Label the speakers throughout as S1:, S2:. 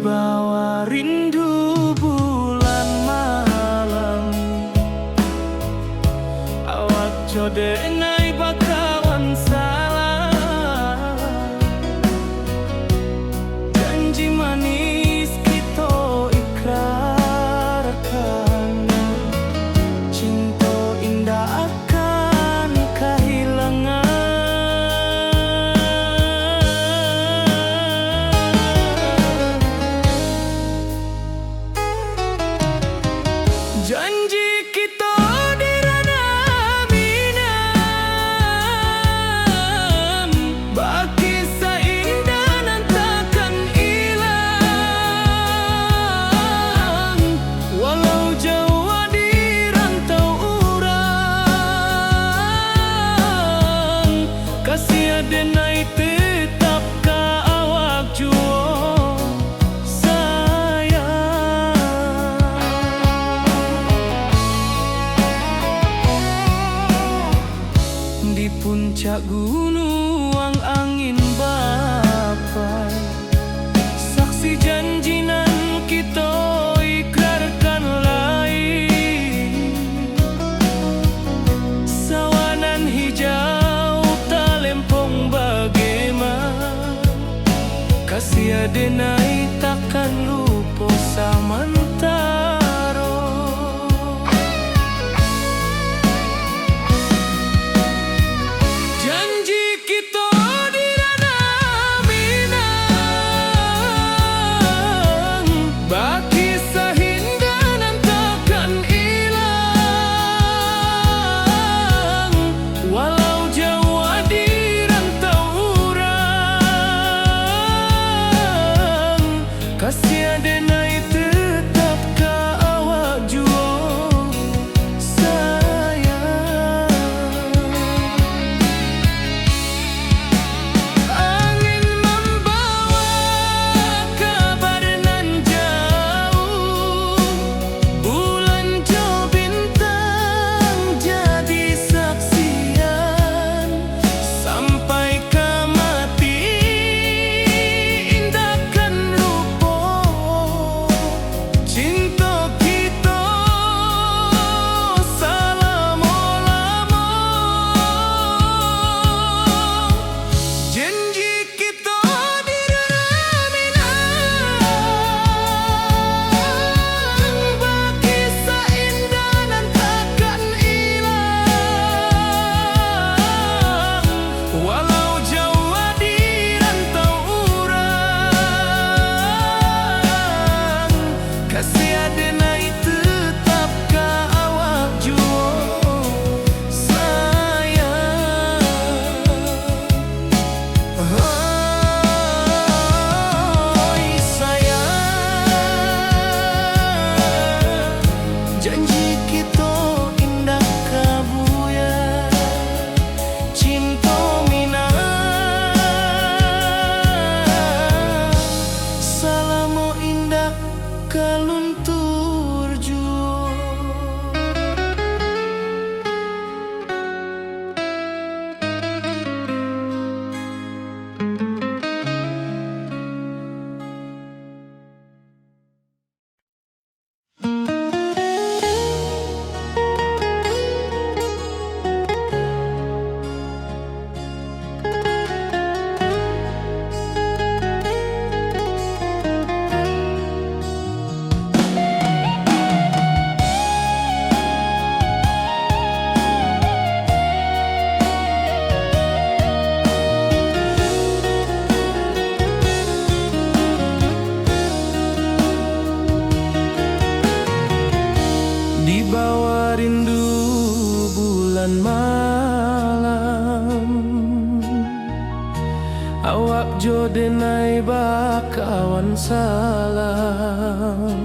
S1: Dibawa rindu bulan malam, awak jode nai bakawan salah. Janji manis kita ikrarkan, cinta indah akan kehilangan. Janji kita di ranah minam, baki seindah nan takkan hilang. Walau jauh di rantau urang, kasih adenai tetap ka awak jua. Di puncak gunung angin bapai, saksi janji nan kita ikrarkan lain. Sawanan hijau talempong bagaimana, kasih adenai takkan lupa samantara. Janji kita di ranah minang, baki sahindah nan takkan hilang. Walau jauh di rantau urang, kasih adenai tetap ka awak jua sayang. Angin membawa kabar nan jauh, bulan jo bintang jadi saksian. Sampai ke mati indahkan lupa, cinta kita selama-lama. Janji kita di ranah minang, baki seindah nan takkan hilang. Walau jauh di rantau urang, kasih adenai tetap ka awak jua sayang. Oi sayang, janji kita indah kabuya, cinta minang, salamo indah kaluntur jua. Dibawa rindu bulan malam, awak jode nai bakawan salam.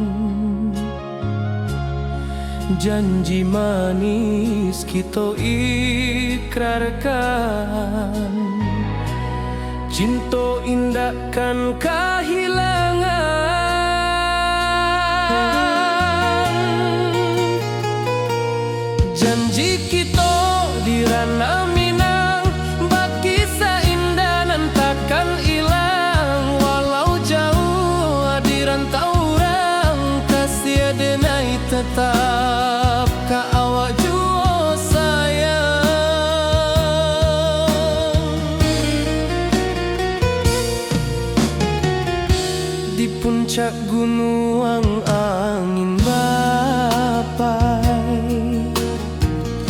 S1: Janji manis kita ikrarkan, cinta indah kan kehilangan. Janji kita di ranah minang, baki seindah nan takkan hilang. Walau jauh di di puncak gunung angin bapai,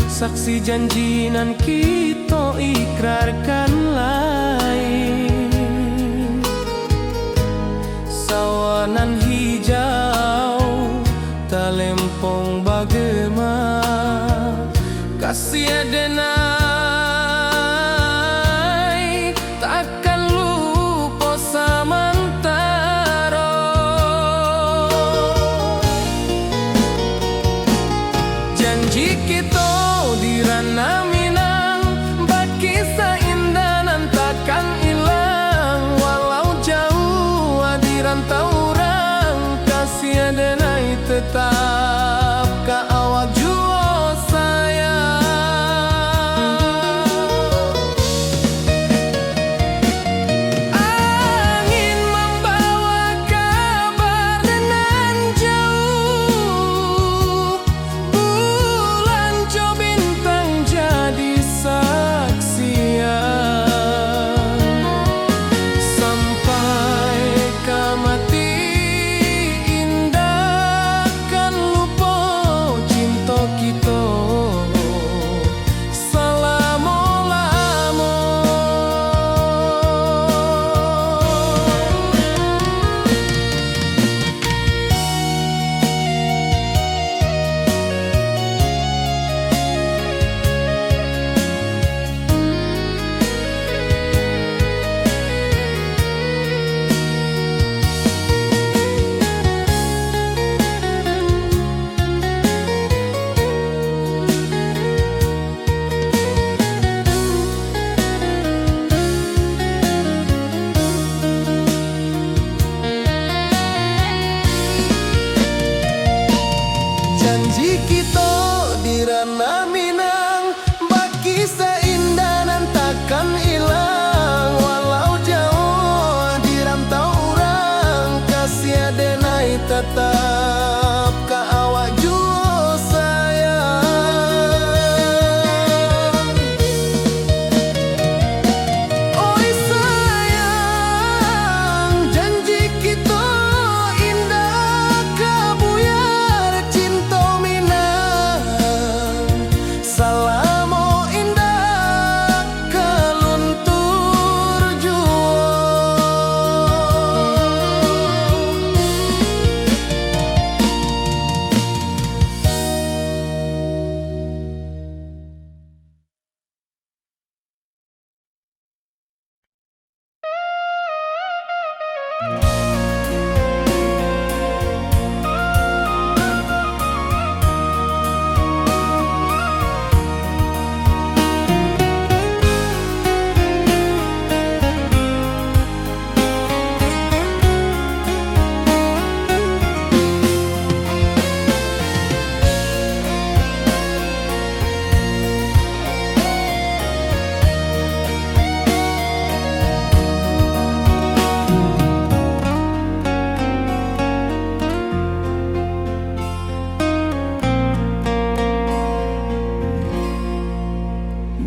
S1: saksi janji nan kita ikrarkan lain. Sawanan hijau talempong bagema, kasih adenai takkan lupa samantara. Janji kita di ranah Minang, bakisah indah nan takkan hilang. Walau jauh di rantau orang, kasih adenai tetap ka awak jua sayang. Angin membawa kabar nan jauh, bulan jo bintang jadi saksian. Sampai ka mati indah kan lupa cinta kita selama-lama. Janji kita di ranah Minang, bakisah indah nan takkan hilang. Walau jauh di rantau orang, kasih adenai tetap ka awak jua sayang. Oi sayang, janji kita indah kabuyar cinta Minang. Salamo indah kaluntur jua.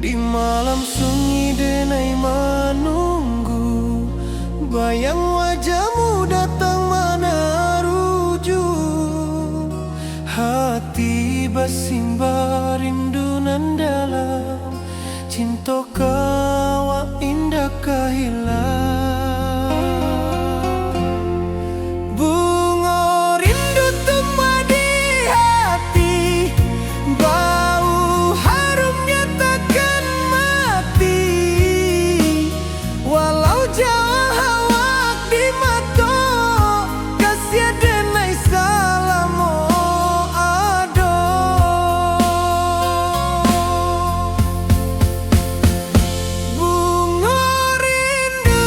S1: Di malam sunyi denai menunggu, bayang wajahmu datang meneruju. Hati bersimba rindu nan dalam, cinta kawa indah kehilang. Bunga rindu tumbuh di hati, bau harumnya takkan mati. Walau jauh awak di mata, kasih adenai salamo ado. Bunga rindu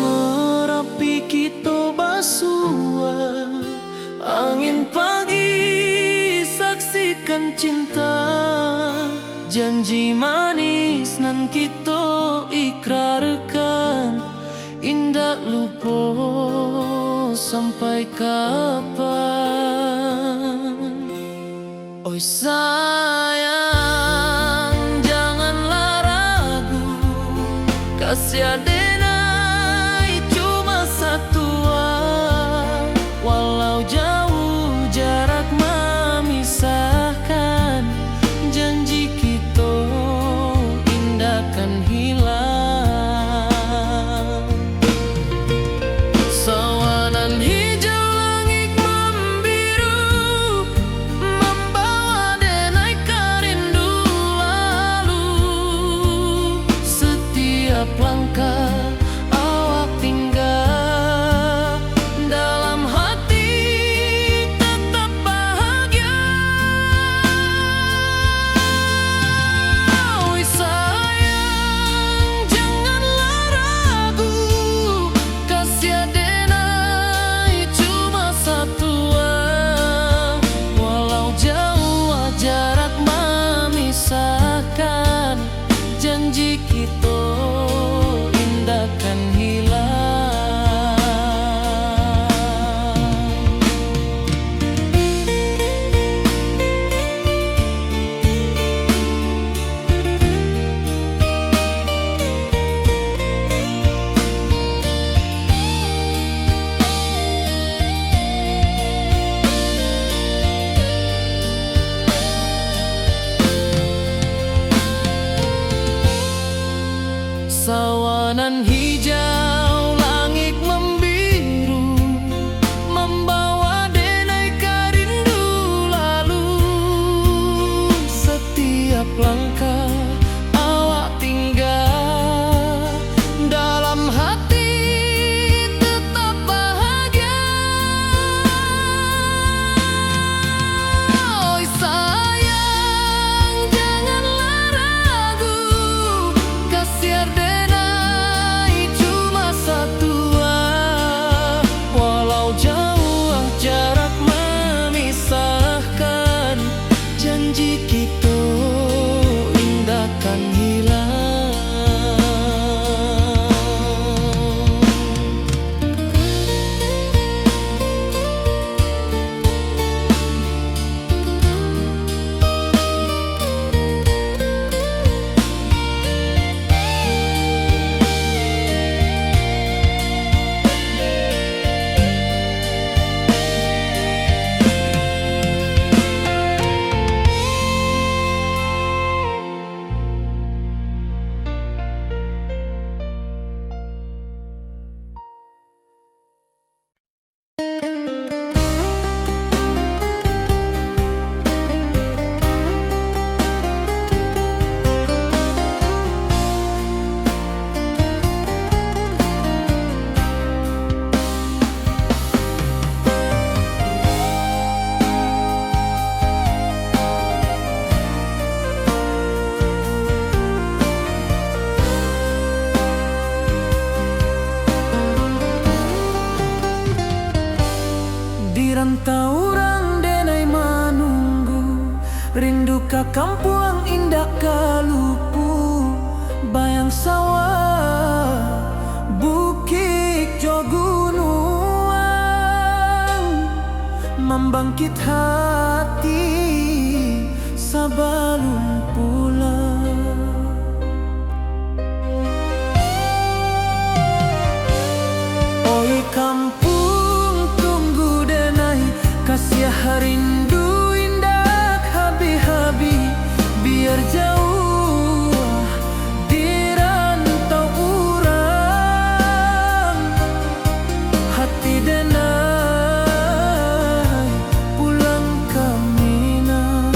S1: Merapi kita basua, angin pagi saksikan cinta. Janji manis nan kita ikrarkan, indah lupa sampai kapan. Oi sayang, janganlah ragu, kasih adenai cuma satu. Walau jauh jarak memisahkan, janji kita indah kan hilang. Sawanan hijau langit membiru, membawa denai kerindu lalu. Setiap langkah awak tinggal, dalam hati tetap bahagia. Oi sayang, janganlah ragu, kasih adenai cuma satu. Walau jauh jarak memisahkan, janji kita indah kan hilang. Sawanan hijau langit membiru, membawa denai kerindu lalu. Setiap langkah awak tinggal, dalam hati tetap bahagia. Oi sayang, janganlah ragu, kasih adenai cuma satu. Walau jauh jarak memisahkan, janji kita indah kan hilang. Di rantau orang denai menunggu, rindu ka kampung indah kalupu. Bayang sawah, bukit jo gunung, membangkit hati sebelum pulang. Oi kampung tunggu denai, kasih rindu indah habi-habi. Biar jauh di rantau urang, hati denai pulang ke Minang.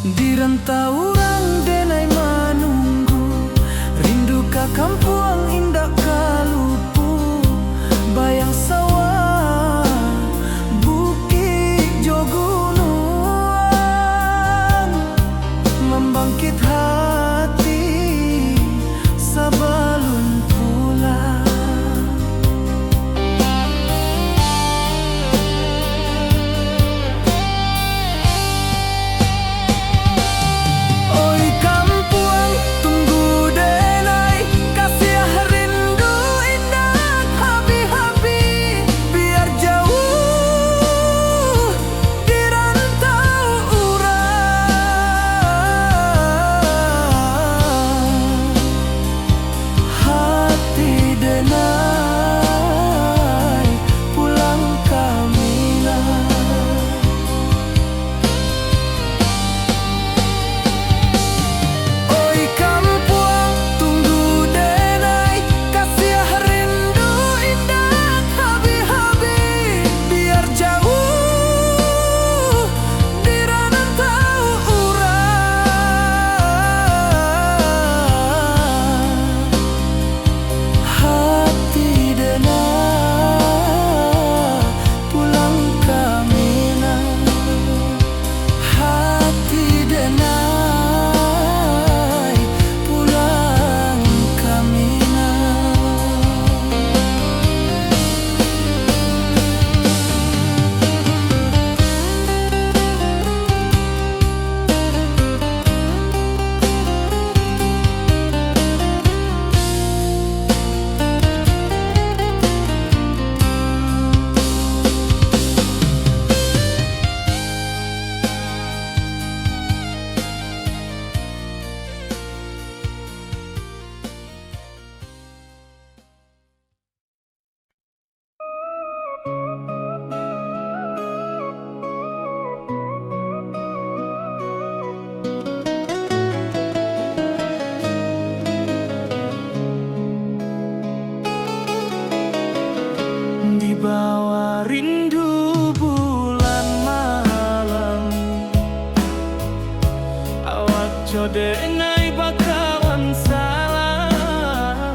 S1: Di rantau orang denai menunggu, rindu ka kampung indah kalupu, bayang sawah bukit jo gunung, membangkit hati sebelum pulang. Oi kampung tunggu denai, kasih rindu indah habi-habi, biar jauh di rantau urang. Hati denai pulang kamilah. Oi kampung tunggu denai, kasih rindu indah habi-habi, biar jauh di rantau urang. Hati denai pulang kamilah. Hati denai pulang kamilah. Di bawah rindu bulan malam, awak jo denai bakawan salah.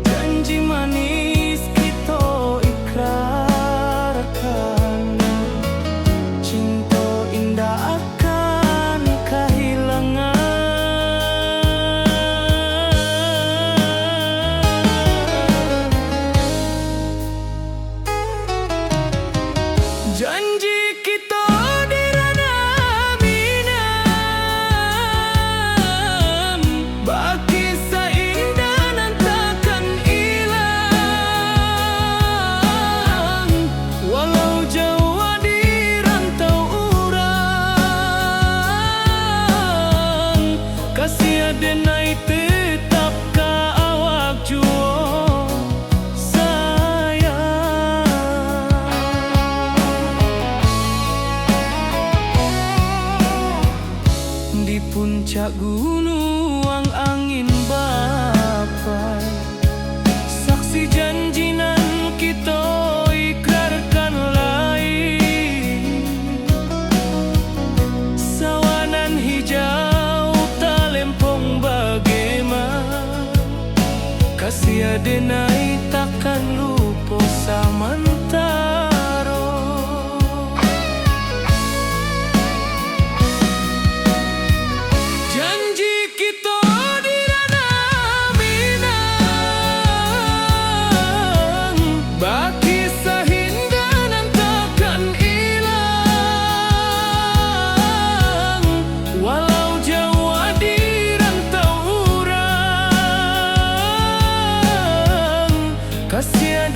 S1: Janji manis kita ikrarkan, cinta indah akan kehilangan. Janji kita di ranah minam, baki seindah nan takkan hilang. Walau jauh di rantau urang, kasih denai tetap ka awak juo di puncak gunung angin bapai, saksi janji nan kita ikrarkan lain. Sawanan hijau talempong bagaimana, kasih denai takkan lupa samantara. Janji kita di ranah minang, baki sahinda nan takkan hilang. Walau jauh di rantau urang, kasih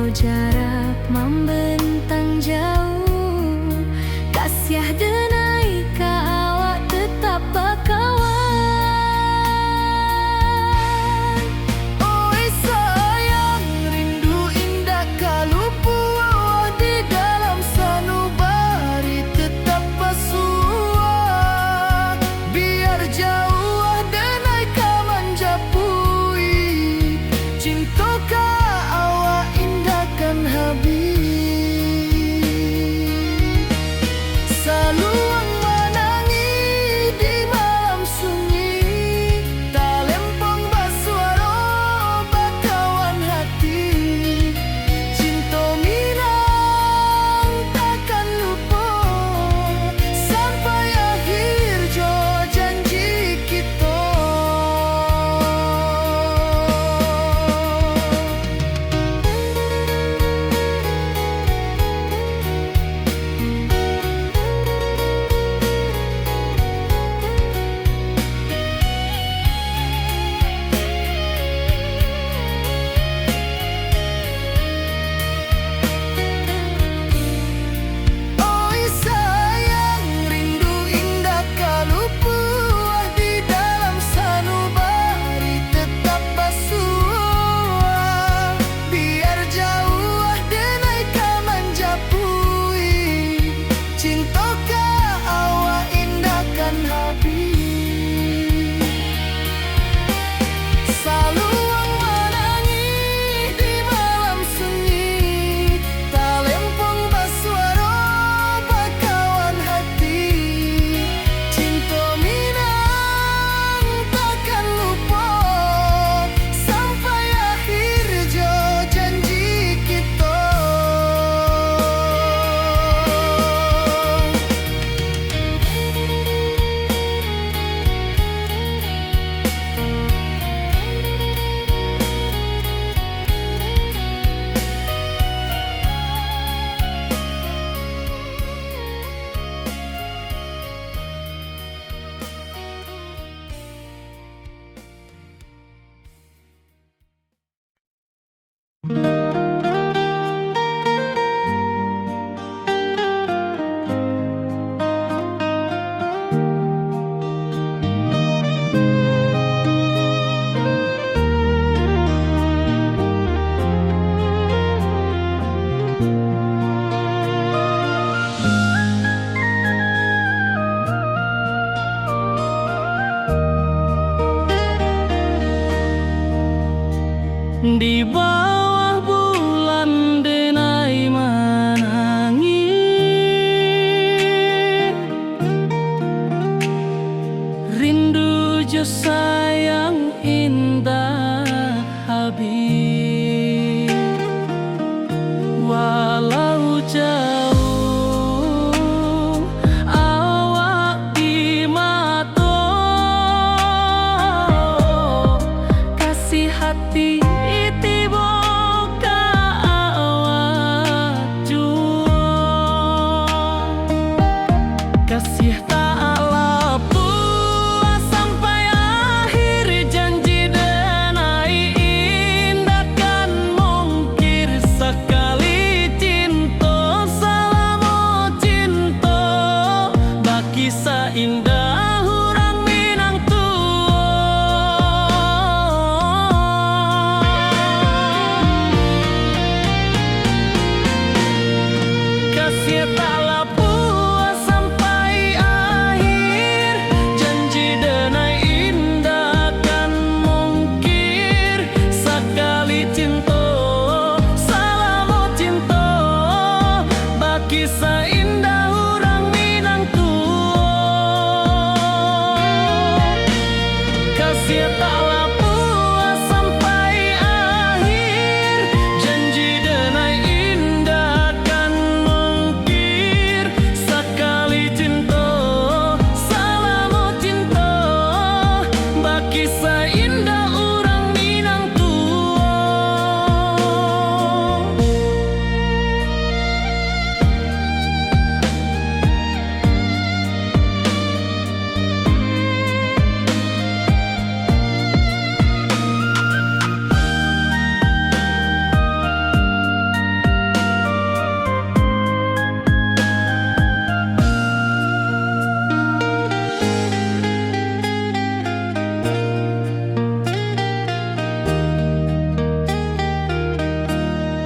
S2: jarak membentang jauh, kasiah denai ka awak tetap bakawan.
S1: Oi sayang, rindu indah kalupu awak di dalam sanubari tetap pasua. Biar jauh denai ka manjapui, cinta ka awak indahkan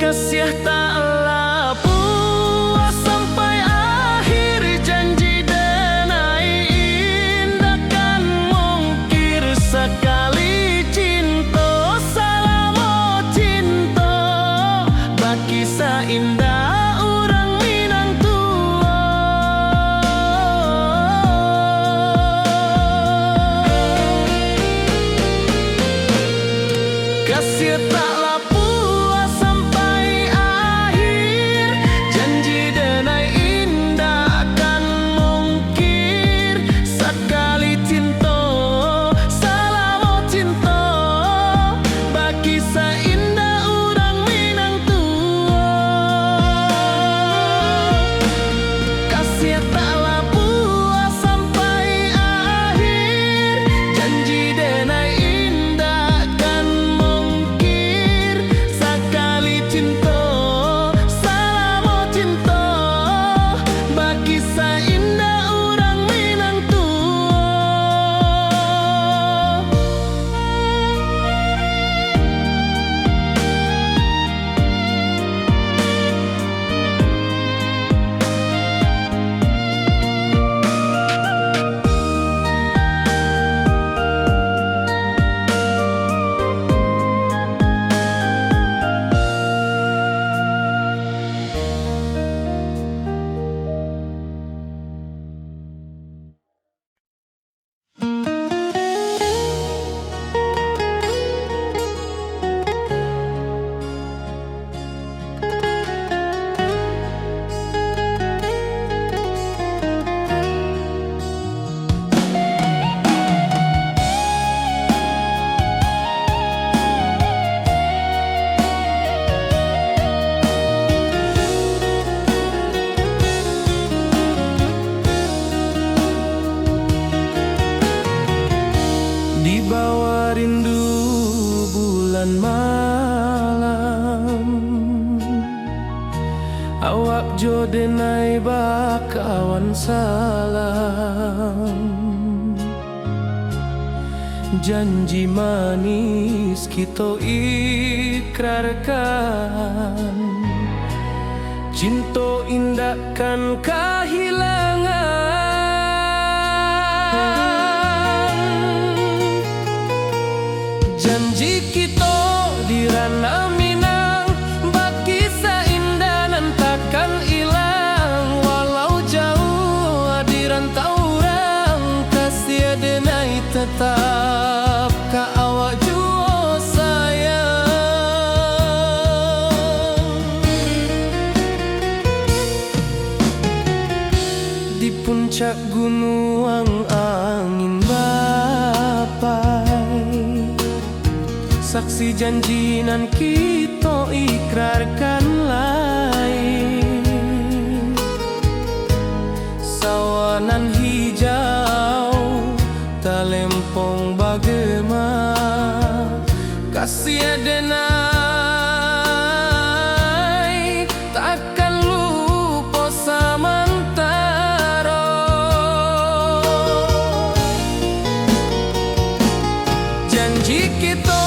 S1: Kasih taklah puas sampai akhir, janji denai indah kan mungkir. Sekali cinta salamo cinta, baki indah orang Minang tua. Kasih taklah puas sampai akhir, janji denai indah kan mungkir. Sekali cinta salamo cinta, baki indah orang Minang tua. Kasih taklah puas sampai akhir, janji denai indah kan mungkir. Sekali cinta salamo cinta, baki indah orang Minang tua. Di bawah rindu bulan malam, awak jo denai bakawan salam. Janji manis kita ikrarkan, cinta indah kan kehilangan. Janji kita di ranah Minang, baki indah nan takkan hilang. Walau jauh di rantau orang, kasih denai tetap ka awak jua sayang. Di puncak gunung angin bapai, saksi janji nan kita ikrarkan lain. Sawanan hijau talempong bagema, kasih denai takkan lupa samantara. Janji kita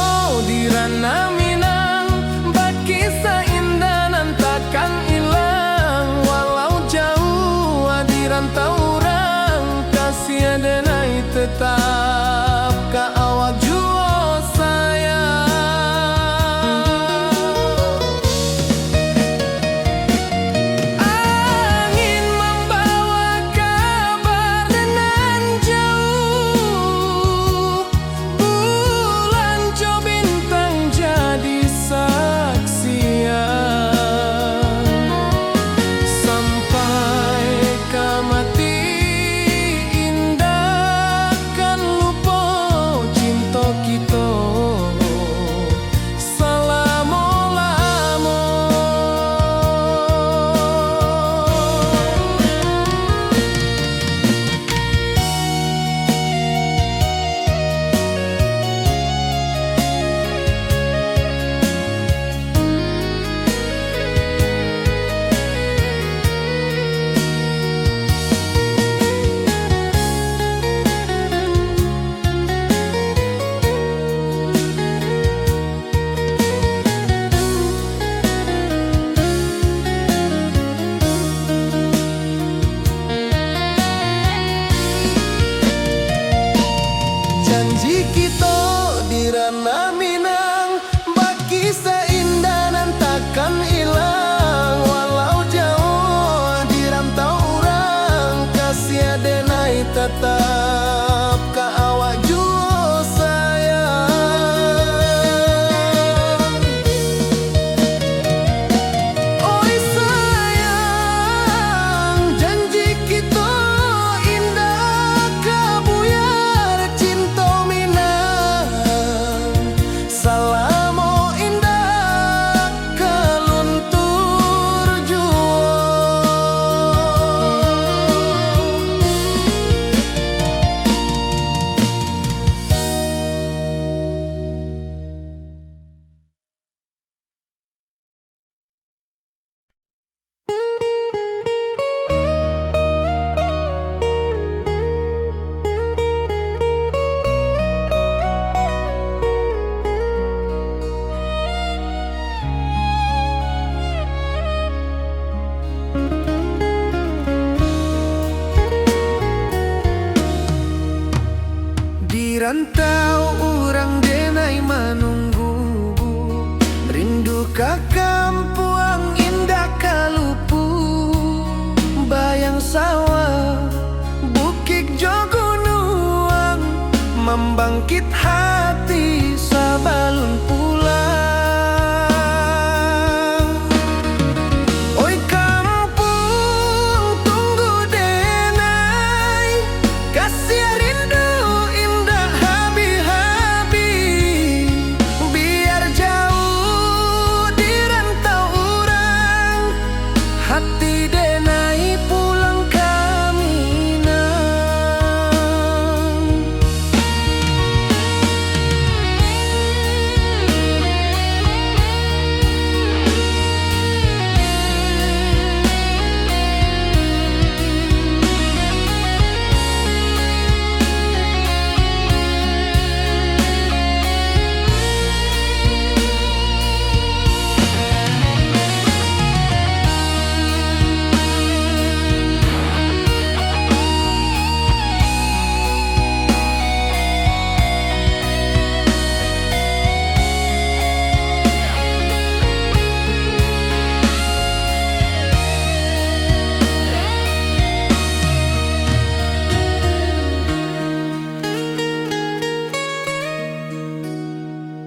S1: di ranah Minang, baki indah ka kampuang indah kalupu, bayang sawah bukit jo gunung, membangkit hati sabalun pulang. Oi kampung tunggu denai, kasih rindu indah habi-habi, biar jauh di rantau orang, hati denai pulang kami nang.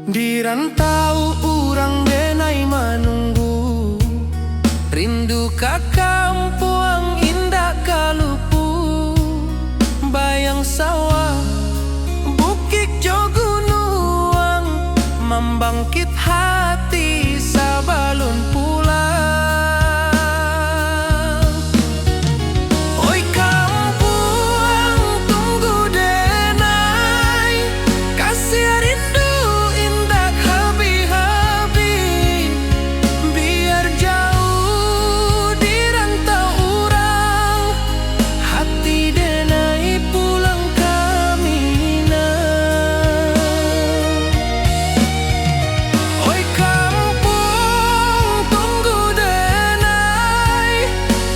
S1: Di rantau urang denai menunggu, rindu ka kampuang indah kalupu, bayang sawah bukit jo gunung, membangkit hati sabalun pulang. Oi kampuang tunggu denai, kasih rindu indah habi-habi, biar jauh di rantau urang, hati denai pulang kami nang. Oi kampung tunggu denai,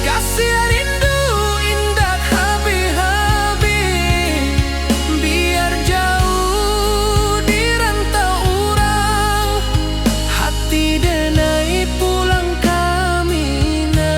S1: kasih rindu indah habi-habi, biar jauh di rantau urang, hati denai pulang kami nang.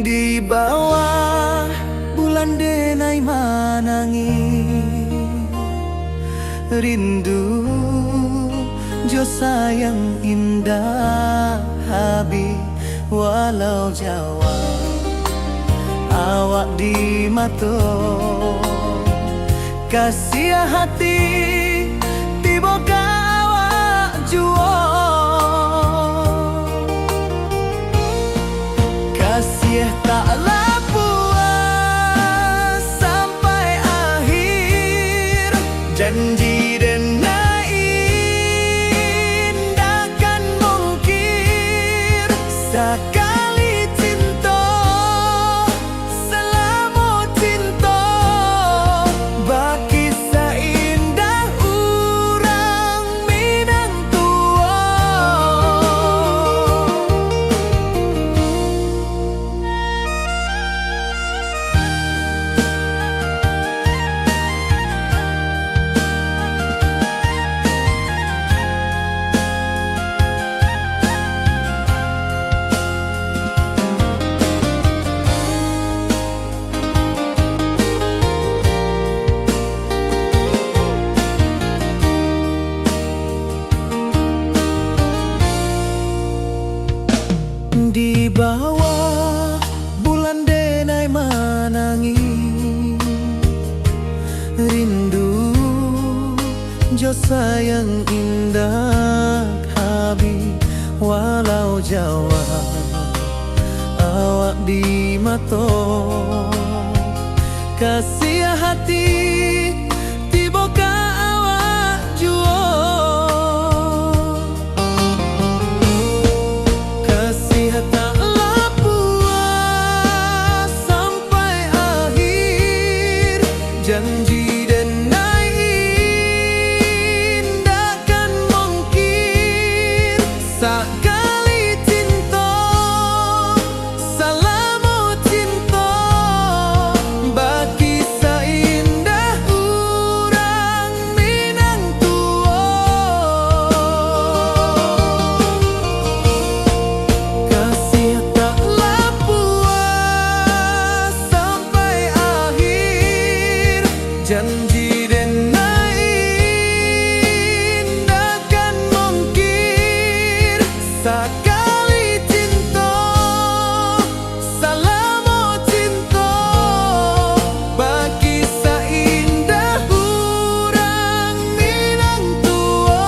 S1: Di bawah bulan denai manangi, rindu jo sayang indah habi, walau Jawa awak di mato, kasih hati tiba ka awak juo, kasih taklah puas sampai akhir, janji denai indah mungkir, sekali cinta selama cinta, baki seindah urang Minang tua.
S3: jo sayang indah Habib walau Jawa awak di mato kasih hati tiba ka awak juo kasih tak puas sampai akhir janji dan takkan mungkin sekali cinta salamu cinta bagi seindah urang Minang tua kasih taklah puas sampai akhir janji dan takkan mungkin sekali cinta salamu cinta bagi seindah urang Minang tua.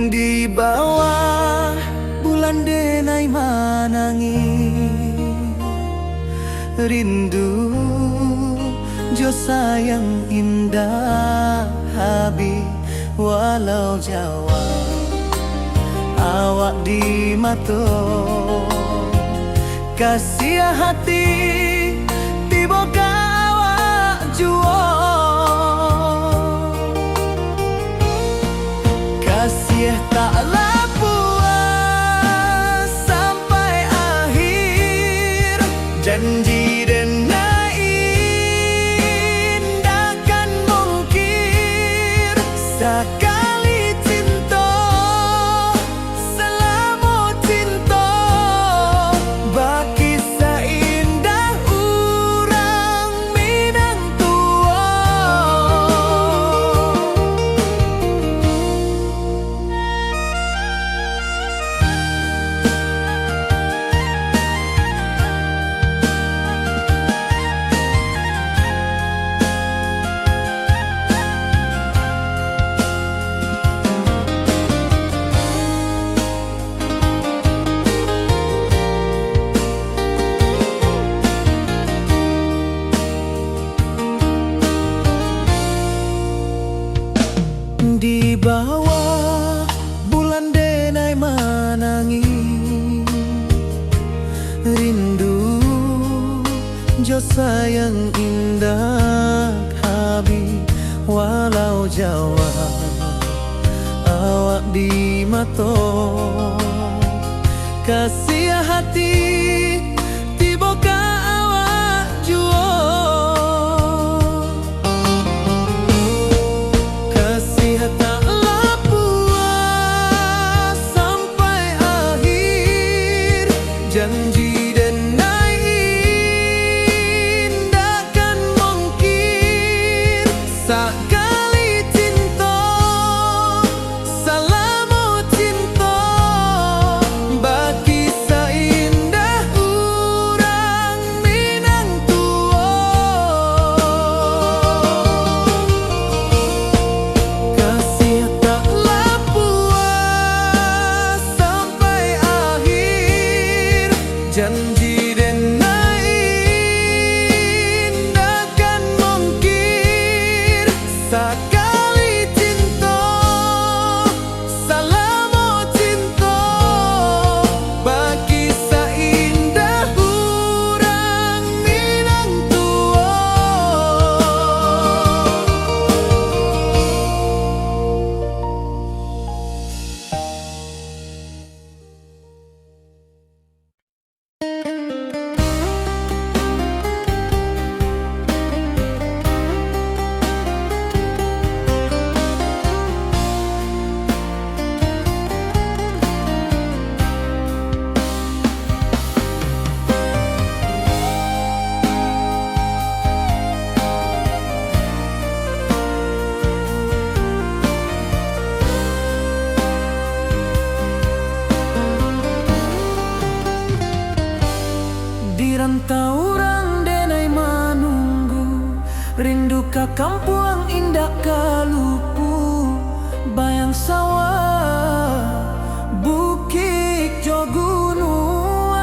S3: Di bawah bulan denai manangi rindu jo sayang indah Habib walau Jawa awak di mato kasih hati tiba ka awak juo kasih taklah puas sampai akhir janji dan takkan mungkin sekali cinta salamu cinta bagi seindah urang Minang tua. Di bawah bulan denai manangi rindu jo sayang indah Habib walau Jawa awak di mato kasih hati tiba ka awak juo kasih taklah puas sampai akhir janji dan takkan mungkin sekali cinta salamu cinta bagi seindah urang Minang tua kasih taklah puas sampai akhir janji dan takkan mungkin sekali cinta salamu cinta bagi seindah urang Minang tua.
S1: rantau orang denai manunggu, rindu ka kampuang indah kalupu, bayang sawah bukit jo gunung,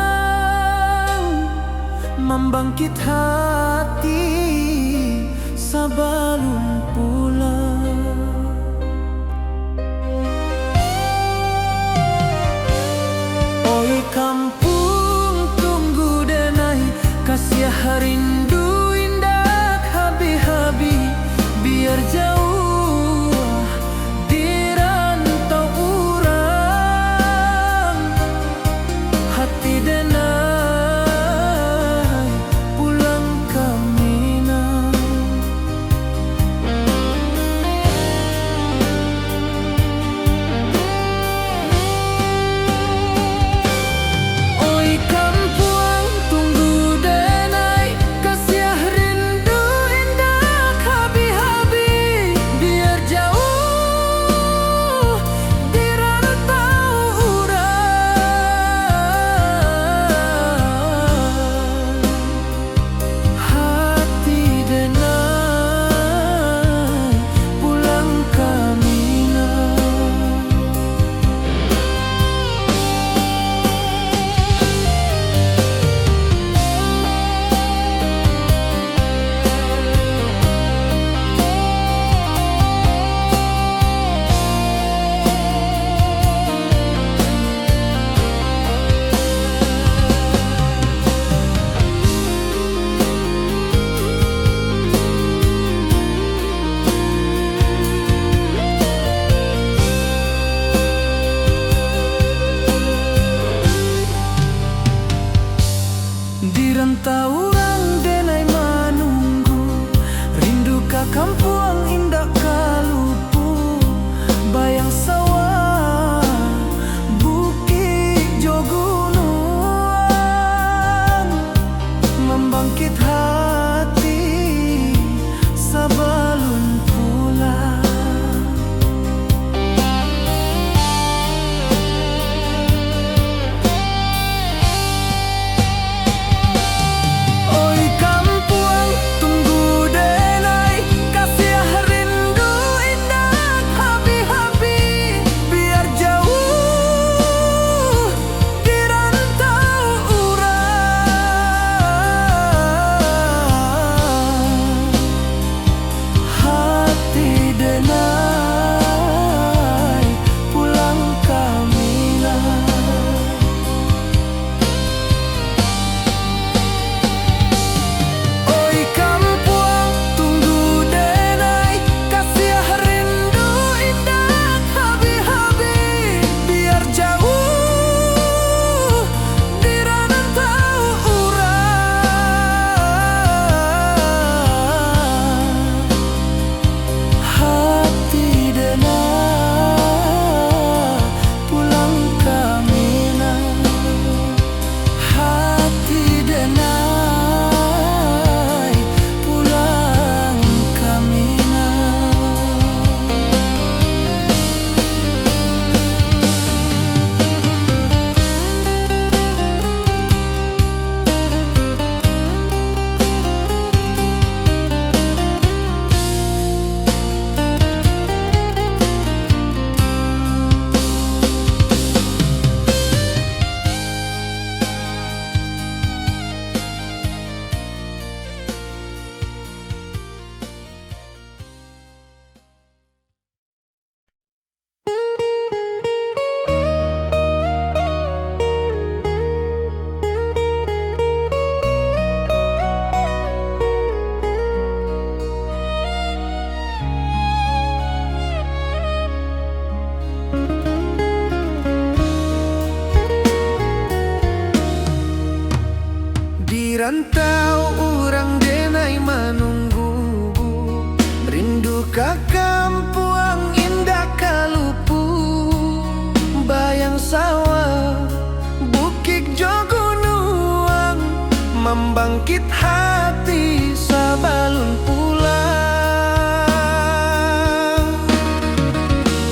S1: membangkit hati sabalun pulang. Oi kampung tunggu denai, kasih rindu indah habi-habi, biar jauh di rantau urang, hati denai pulang ke Minang. Oi kampuang tunggu denai, kasih rindu indah habi-habi, biar jauh di rantau urang, hati denai pulang ke Minang. Di rantau orang denai manunggu, rindu ka kampuang indah kalupu, bayang sawah bukit jo gunung, membangkit hati sabalun pulang. Oi kampuang tunggu denai, kasih rindu indah habi-habi, biar jauh di rantau urang, hati denai pulang ke Minang. Oi kampuang tunggu denai, kasih rindu indah habi-habi, biar jauh di rantau urang, hati denai pulang ke Minang, hati denai pulang ke Minang. Di rantau orang denai manunggu, rindu ka kampuang indah kalupu, bayang sawah bukit jo gunung, membangkit hati sabalun pulang.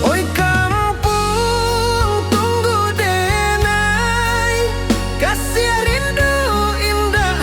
S1: Oi kampung tunggu denai, kasih rindu indah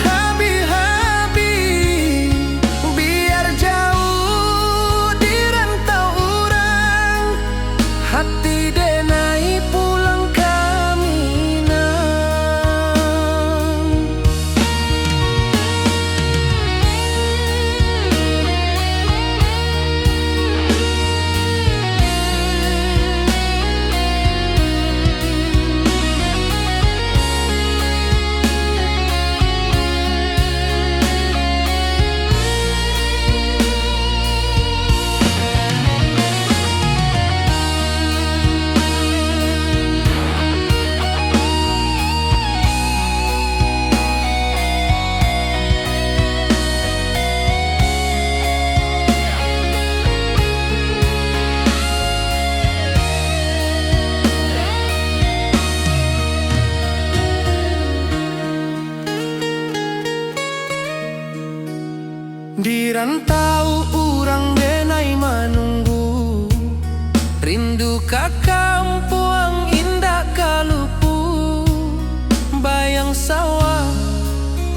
S1: ladang sawah,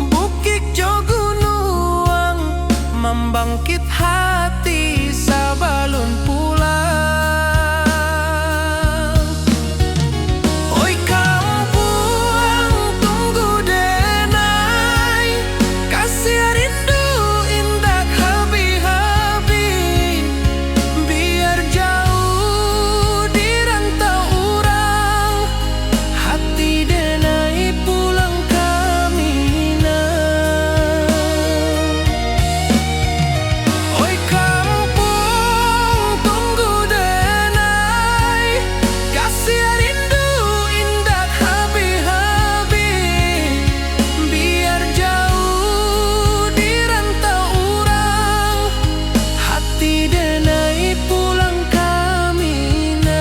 S1: bukit jo gunung, membangkit hati sabalun pulang. Oi kampung tunggu denai, kasih rindu indah habis-habis. Biar jauh di rantau urang, hati denai pulang ke Minang. Oi kampung tunggu denai, kasih rindu indah habis-habis. Biar jauh di rantau urang, hati denai pulang ke Minang.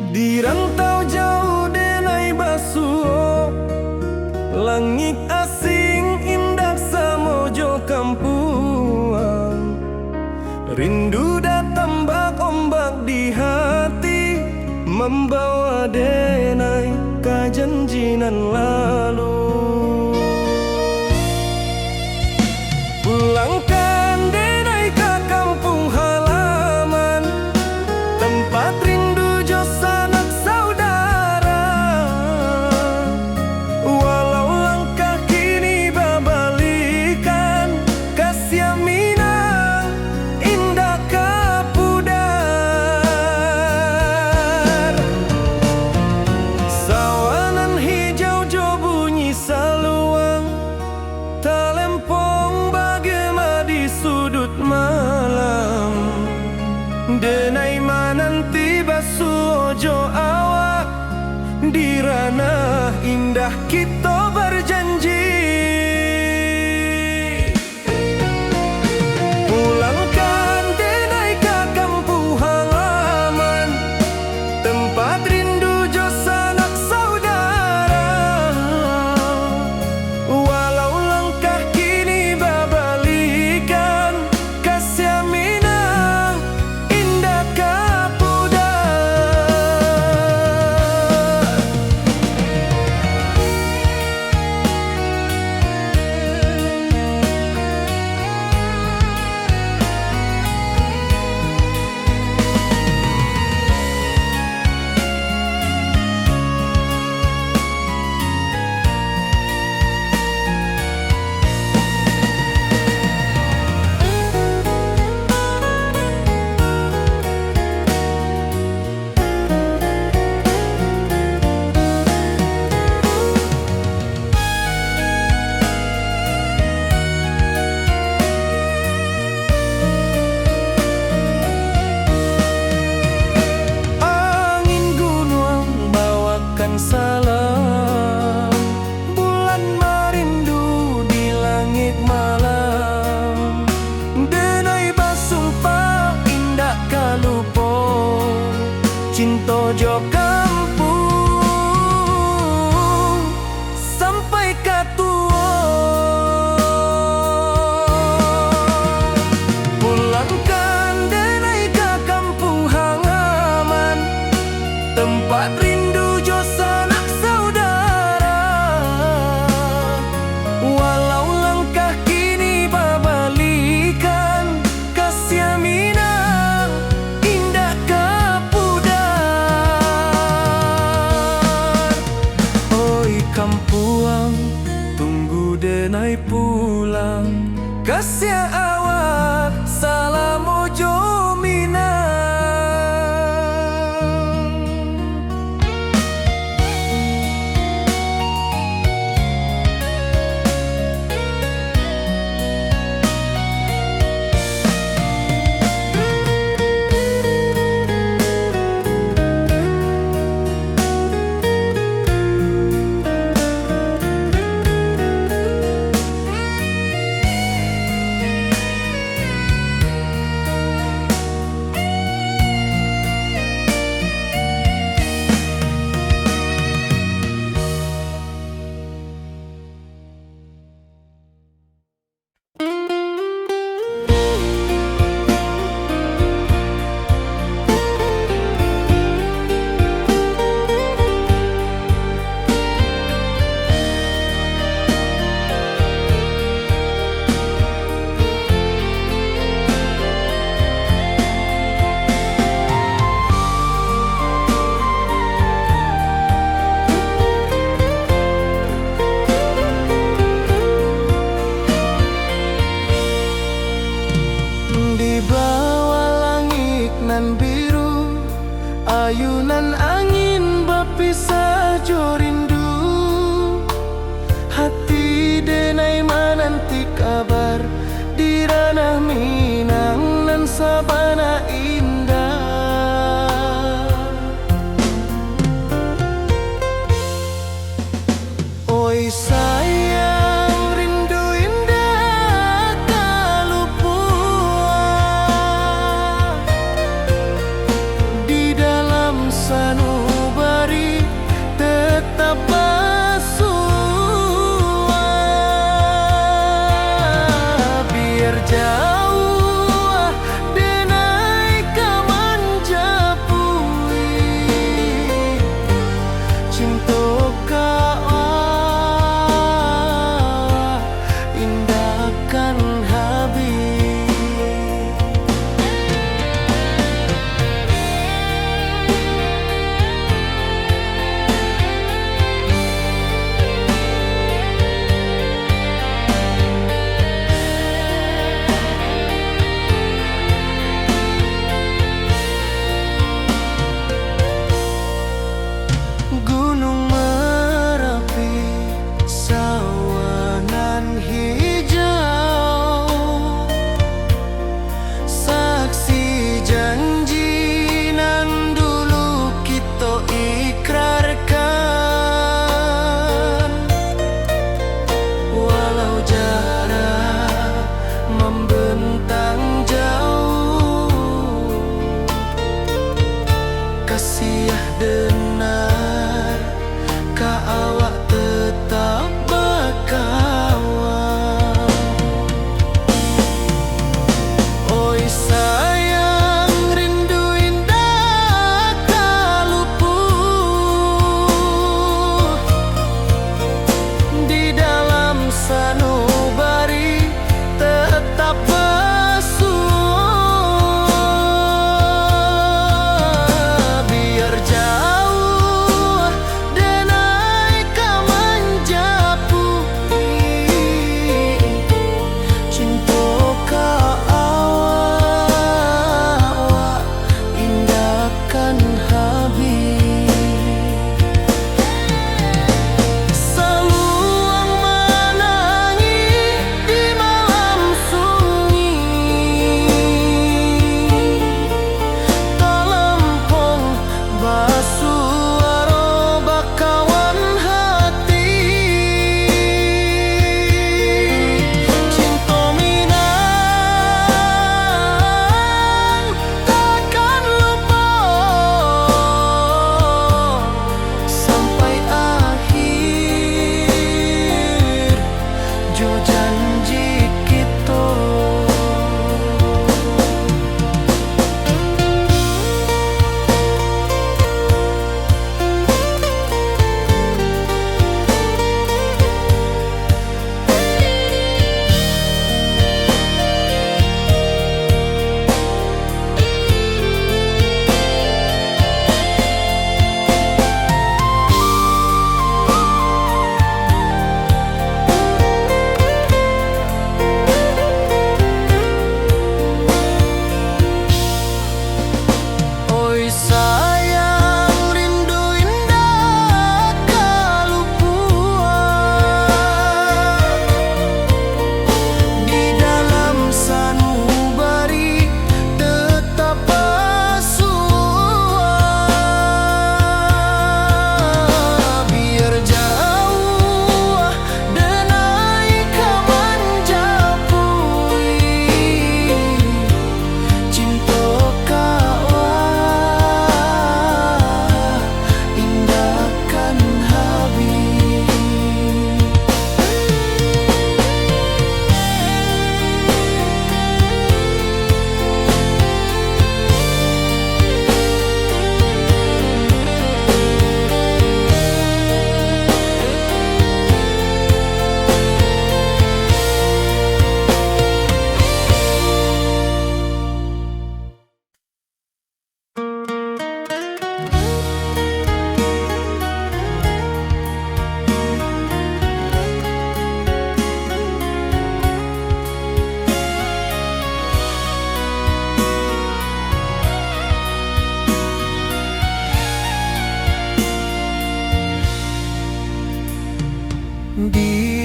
S1: Di rantau jauh denai basuh, langit asing indah samojo kampuang. Rindu datang ombak di hati, membawa denai ke janjinan lalu. Pulangkan denai ke kampung halaman, tempat rindu jo sanak saudara. Walau langkah kini babalikan, kasih Minang indah kapudar. Sawanan hijau jo bunyi saluang, talempong bagema di sudut malam. Denai mananti basuh jo awak, di ranah indah kita berjanji. Pulangkan denai ke kampung halaman, tempat rindu jo sanak saudara. Walau langkah kini babalikan, kasih Minang indah kapudar. kasih awak salam ojo minang.
S3: Di bawah langit nan biru, ayunan angin berpisah jo rindu. Hati denai menanti kabar di ranah Minang nan sabana indah. Oi sayang, rindu indah kalupua di dalam sanubari tetap bersua. Biar jauh denai kaman japui cinta ka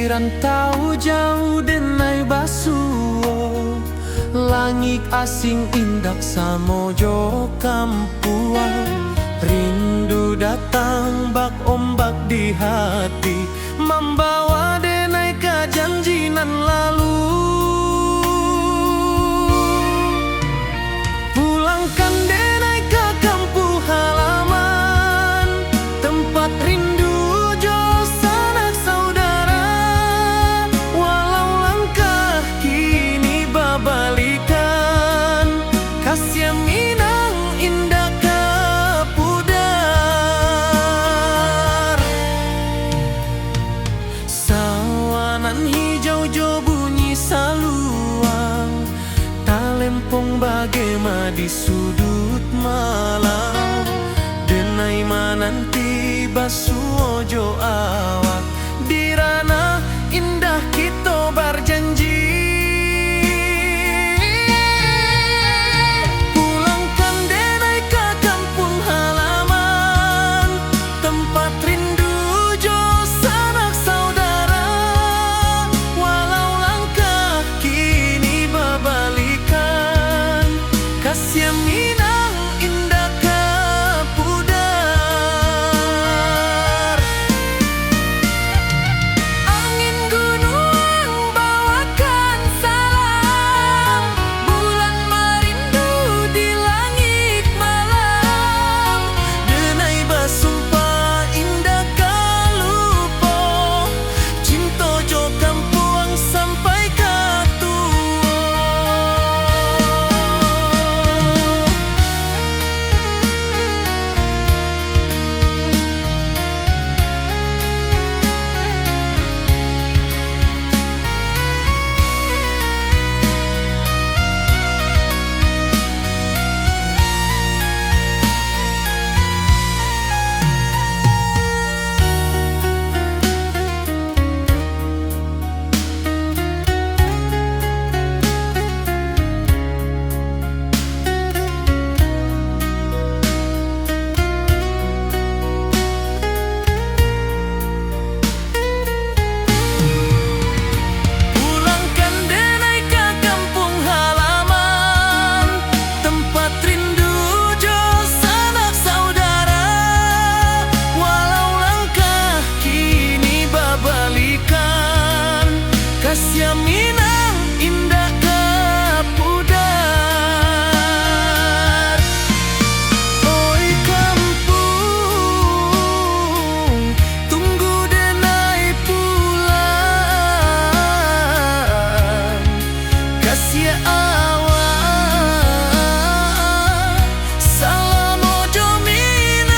S3: di rantau jauh denai basuo, langit asing indak samojo kampuang. Rindu datang bak ombak di hati, membawa denai ke janjinan lalu. Pulangkan denai ke kampung halaman, tempat rindu jo sanak saudara. Walau langkah kini babalikan, kasih Minang indah ke pudar. Sawanan hijau jo bunyi saluang, talempong bagema di sudut malam. Denai mananti basuo jo awak, di ranah indah kita berjanji. Pulangkan denai ke kampung halaman, tempat rindu jo sanak saudara. Walau langkah kini babalikan, kasih Minang indah ke pudar. Angin gunung bawakan salam, bulan merindu di langit malam. Denai basumpah indah kalupo, cinta jo kampuang sampai ke tua. Pulangkan denai ke kampung halaman, tempat rindu jo sanak saudara. Walau langkah kini babalikan, kasih Minang indah ke pudar. Oi kampung, tunggu denai pulang. Kasih awak, salam ojo Minang.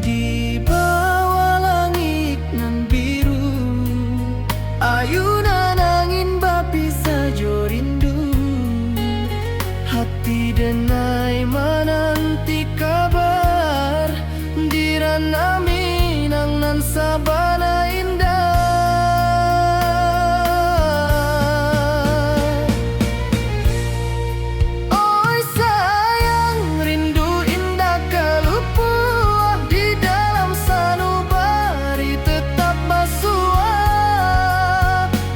S3: Di bawah langit nan biru, ayunan angin bapisa jo rindu. Hati denai menanti kabar, di ranah Minang nan sabana indah. Oi sayang, rindu indah kalupuah, di dalam sanubari tetap basuah.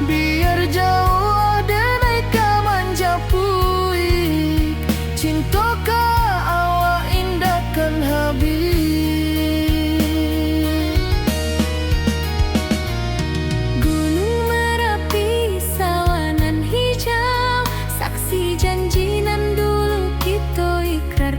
S3: Biar jauh denai ka manja puik, cinta ka awak indahkan habis.
S2: Gunung Merapi sawanan hijau, saksi janji nan dulu kita ikrar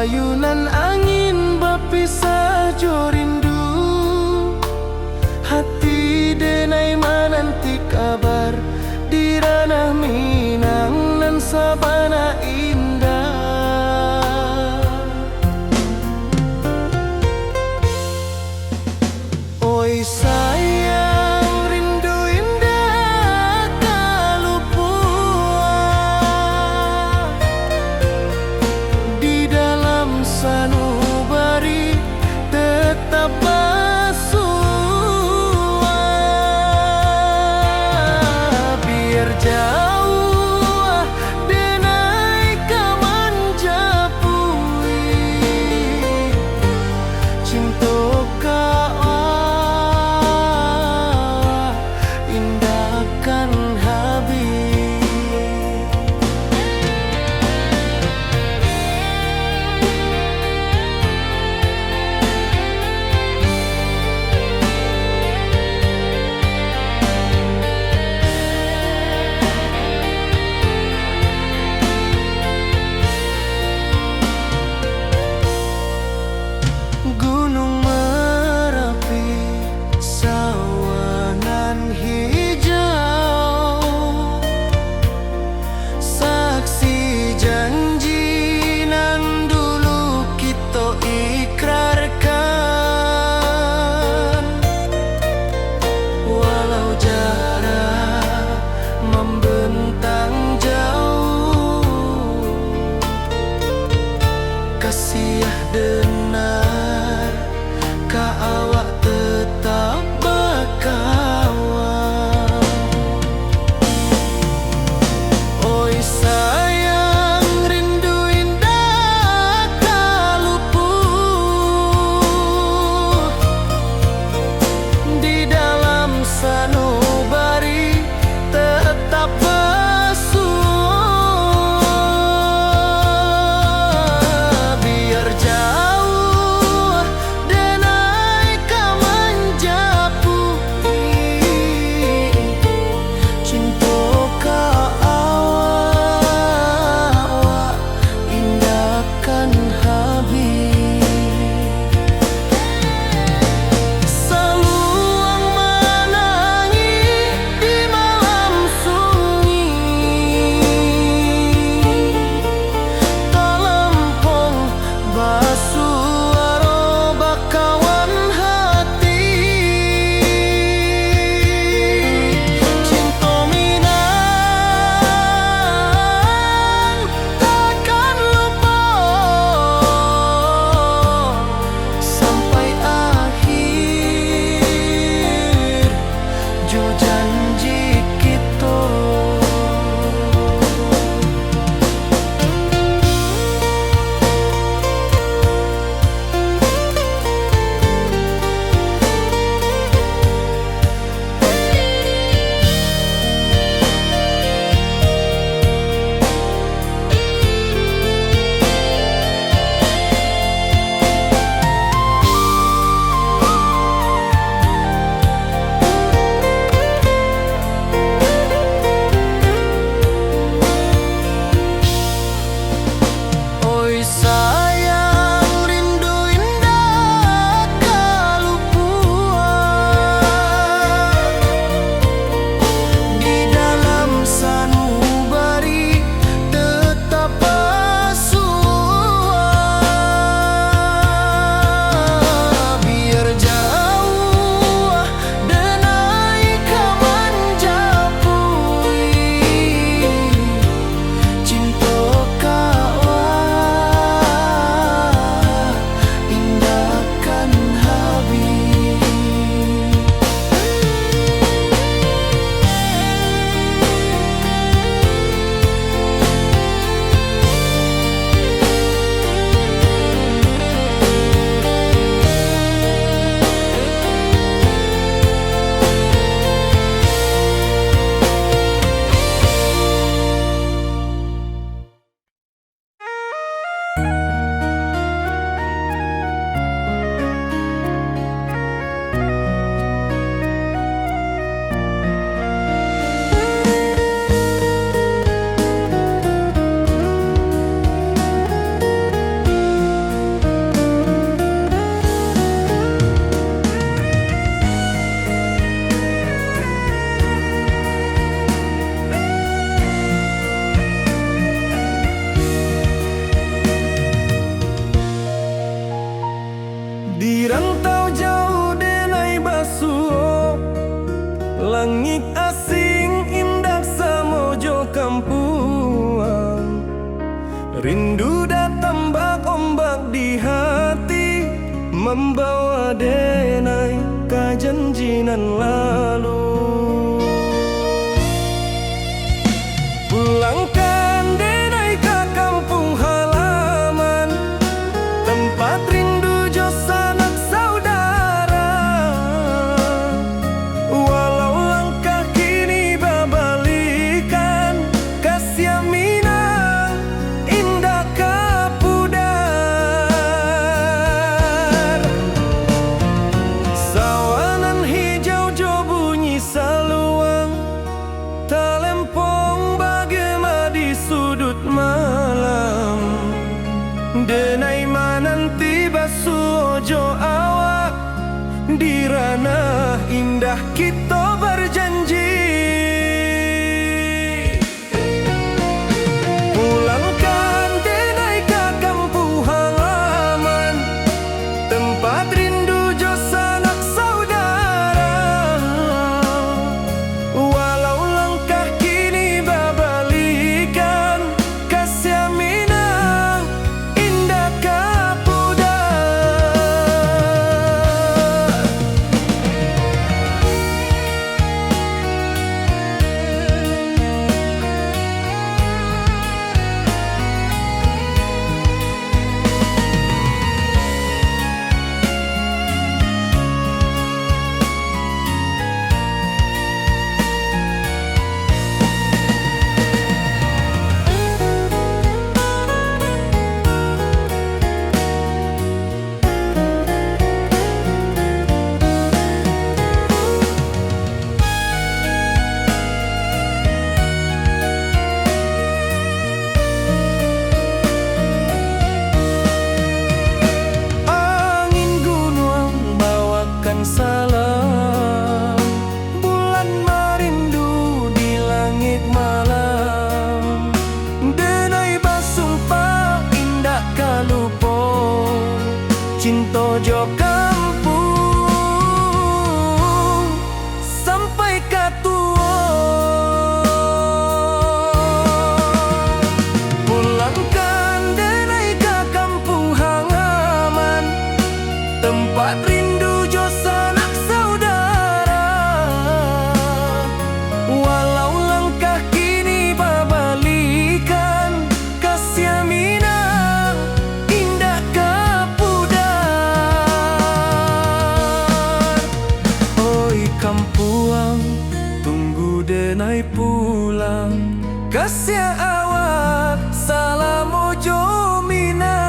S1: ayunan angin berpisah jo rindu. Hati denai menanti kabar di ranah Minang nan sabana indah. Oi sayang, rindu indah kalupua di dalam sanubari tetap bersua. Biar jauh denai kamanjapui cinta indahkan habis. Gunung Merapi, sawanan hijau, saksi janji nan dulu kita ikrarkan. Walau jarak membentang jauh, kasih denar ka awak tetap berkawan. Oi sayang, rindu indah kaluput di dalam sanubari tetap bersua. Biar jauh denai kamanjapui cinta ka awak indahkan habis. Saluang menangis di malam sunyi, talempong basuara bakawan hati. Cinta Minang takkan lupa sampai akhir jo janji kita. Langit asing indah samojo kampuang, rindu datang bak ombak di hati, membawa denai kejanjian lalu. Pulangkan denai ke kampung halaman, tempat rindu jo sanak saudara. Walau langkah kini babalikan, kasih Minang indah kapudar. Sawangan hijau jo bunyi saluang, talempong bagema di sudut malam. Denai mananti basuh jo awak, di ranah indah kita berjanji. Pulangkan denai ke kampung halaman, tempat rindu jo sanak saudara. Walau langkah kini babalikan, kasih Minang indah kapudar. Angin gunung bawakan salam, bulan merindu di langit malam. Denai basumpah indah kalupo, cinta jo kampung sampai katua. Pulangkan denai ke kampung halaman, tempat rindu jo sanak saudara. Walau langkah kini babalikan, kasih Minang indah kapudar. Oi kampuang, tunggu denai pulang, kasih awak salam ojo Minang.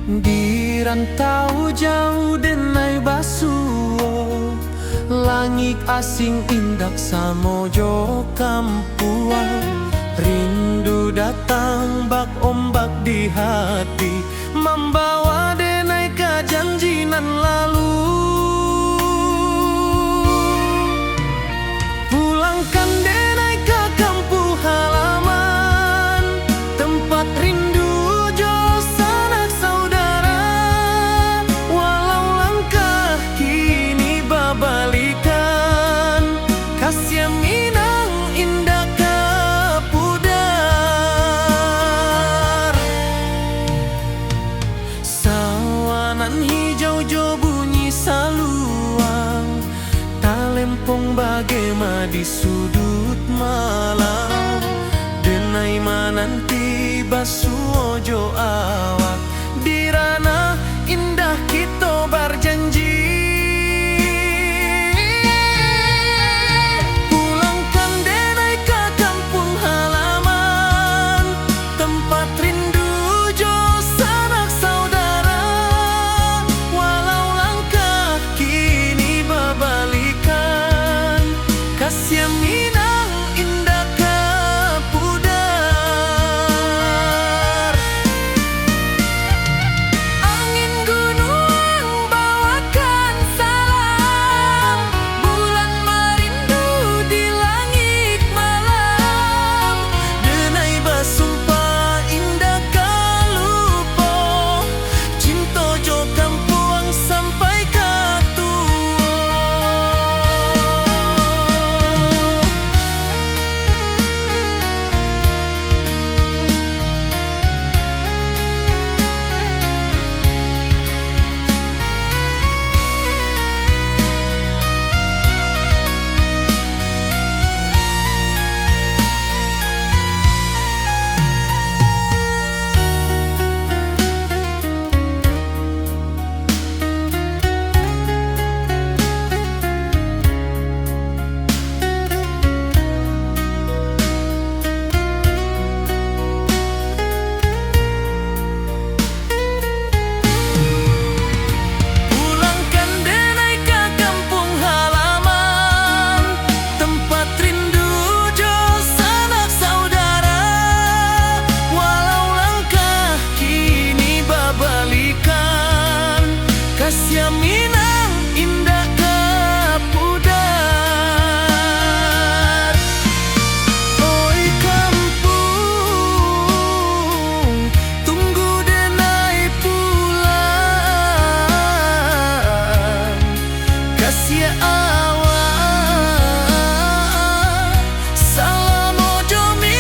S1: Di rantau jauh denai basuh, langit asing indak samojo kampuang. Rindu datang bak ombak di hati, membawa denai kejanjian lalu. Pulangkan denai ke kampung halaman, tempat rindu jo sanak saudara. Walau langkah kini babalikan, kasih Minang indah kapudar. Sawanan hijau jo bunyi kampung bagema di sudut malam. Denai mananti basu ojo awak, di ranah indah kita berjanji. Pulangkan denai ke kampung halaman, tempat rindu jo sanak saudara. Walau langkah kini berbalikan, kasih Minang indah kapudar. Angin gunung bawakan salam, bulan merindu di langit malam. Denai basumpah indah kalupo, cinta jo kampung sampai ke tua. Pulangkan denai ke kampung halaman, tempat rindu jo sanak saudara. Walau langkah kini berbalikan, kasih Minang indah kapudar. Oi kampung, tunggu denai pulang. Kasih awak, salam ojo Minang.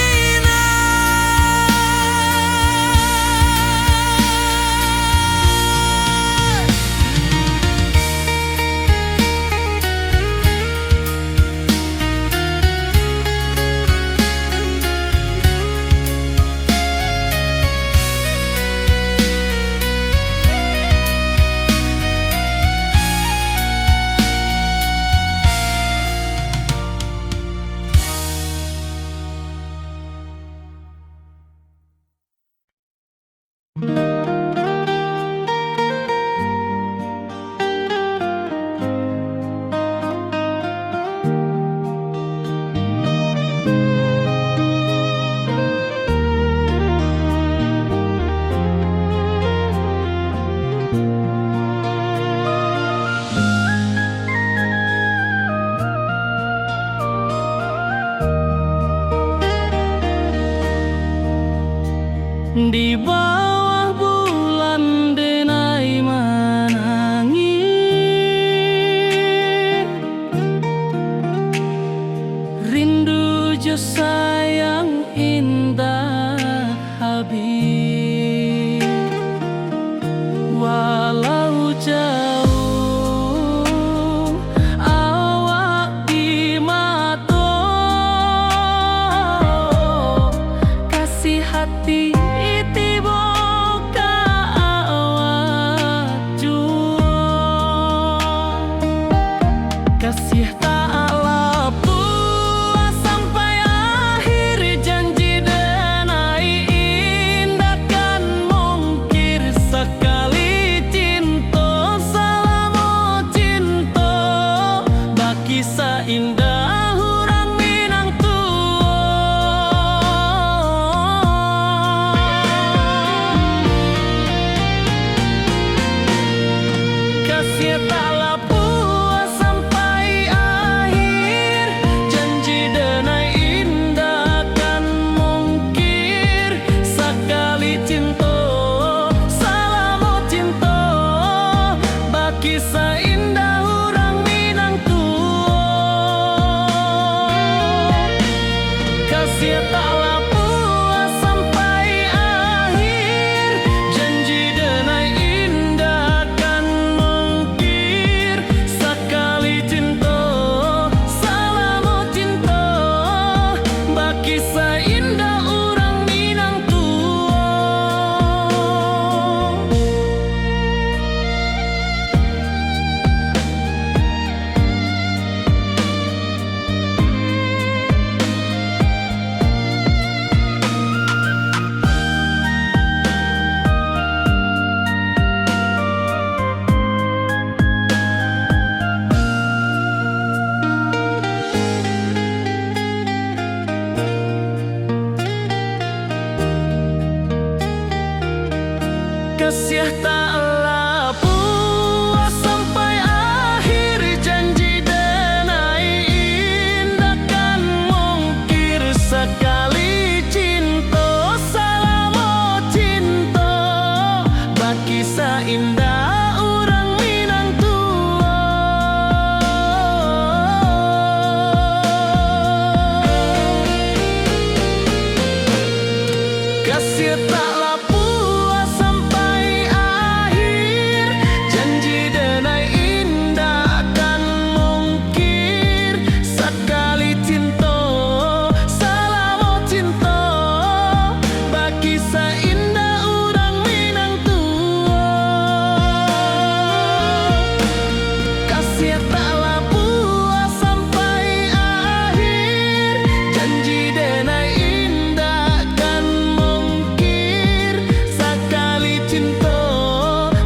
S3: sia taklah puas sampai akhir. Janji denai indah kan mungkir. Sekali cinta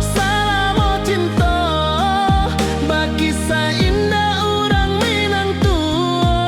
S3: salah mau cinta, bagi indah orang Minang tua.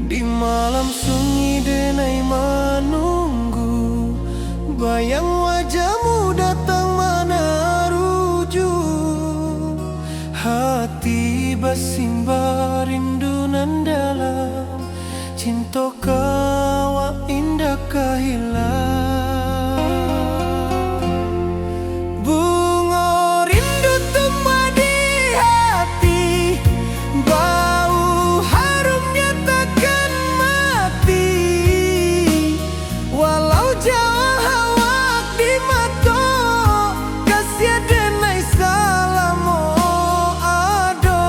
S3: Di malam sunyi denai menunggu, bayang wajahmu datang mana rujuk. Hati bersimbar rindu nan dalam, cinta kawa indah kehilang. Bunga rindu tumbuh di hati, bau harumnya takkan mati. Walau jauh awak di mata, kasih denai salamo ado.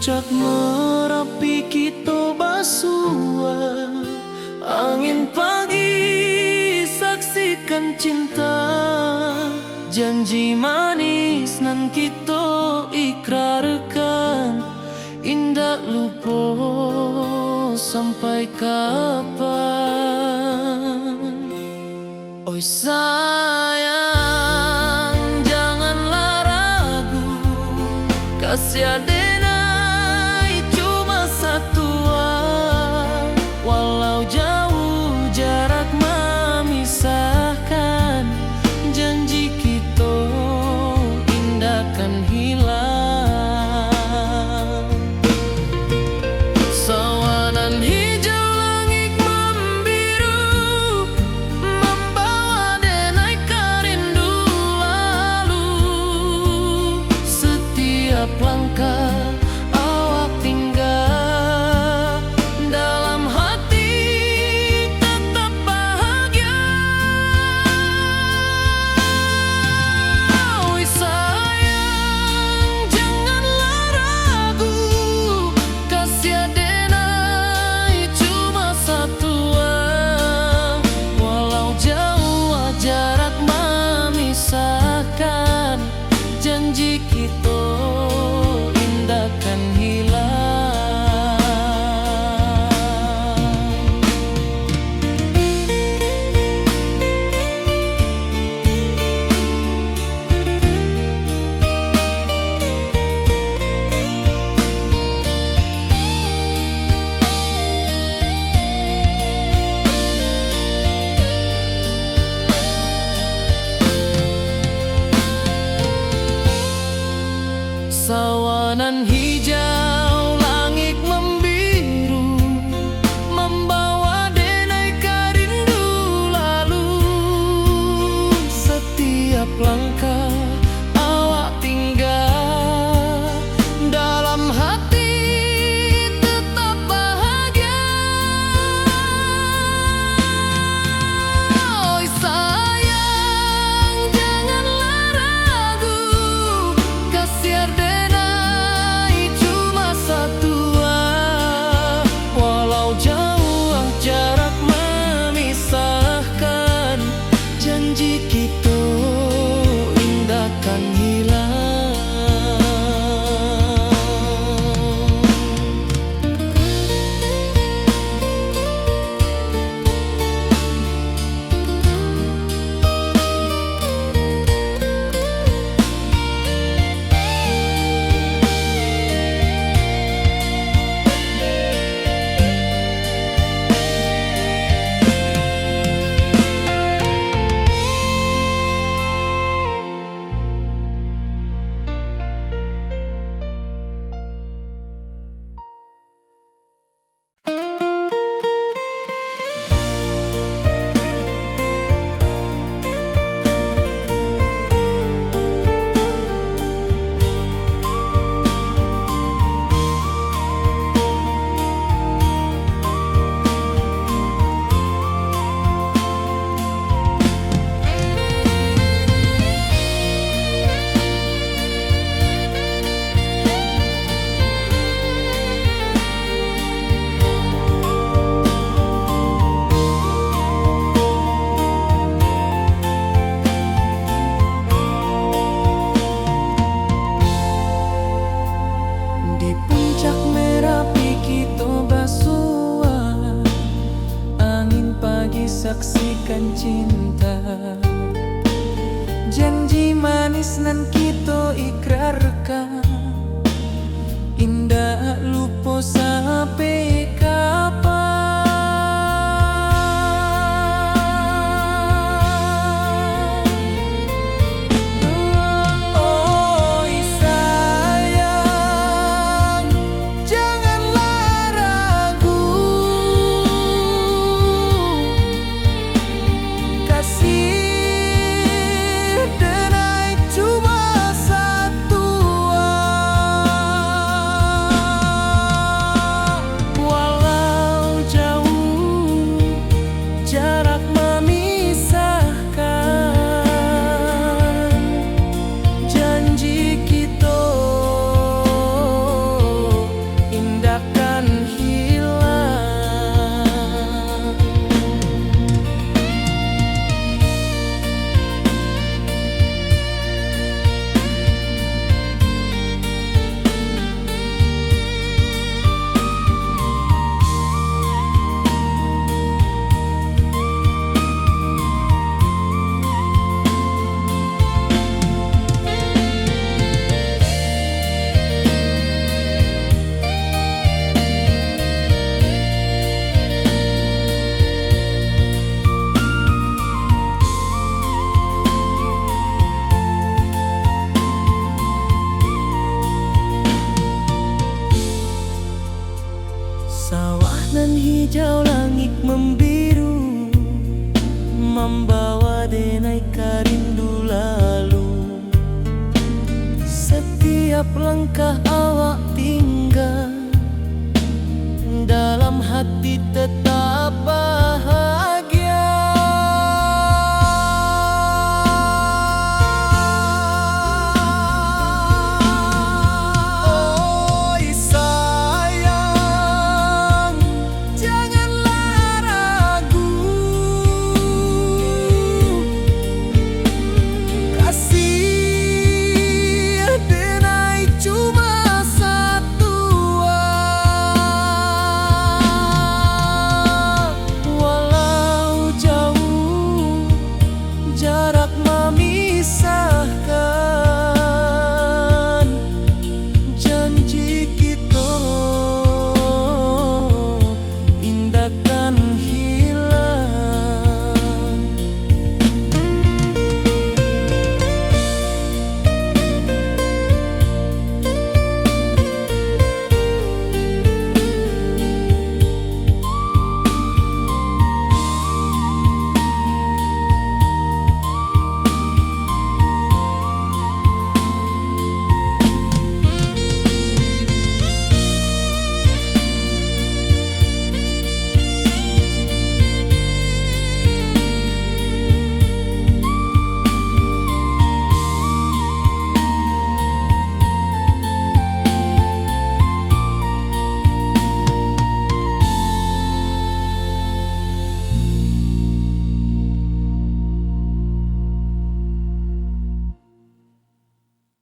S1: puncak Merapi kita basua, angin pagi saksikan cinta, janji manis nan kita ikrarkan, indah lupa sampai kapan. Oi sayang, janganlah ragu, kasih adenai cuma satu, walau jauh jarak memisahkan, janji kita indahkan hilang. Sawanan hijau langit membiru, membawa denai kerindu lalu. Setiap langkah awak tinggal, dalam hati tetap bahagia. Oi sayang, janganlah ragu, kasih adenai cuma satu, walau jauh jarak memisahkan, janji kita indahkan hilang. Sawanan hijau langit membiru, membawa denai kerindu lalu. Setiap langkah awak tinggal, dalam hati tetap bahagia. Oi sayang, janganlah ragu, kasih adenai cuma satu, walau jauh jarak memisahkan, janji kita indahkan hilang. Di puncak Merapi kita basua, angin pagi saksikan cinta, janji manis nan kita ikrarkan, indah lupa sampai kapan. Oi sayang, janganlah ragu, kasih
S3: membawa denai rindu lalu. Setiap langkah awak tinggal, dalam hati tetap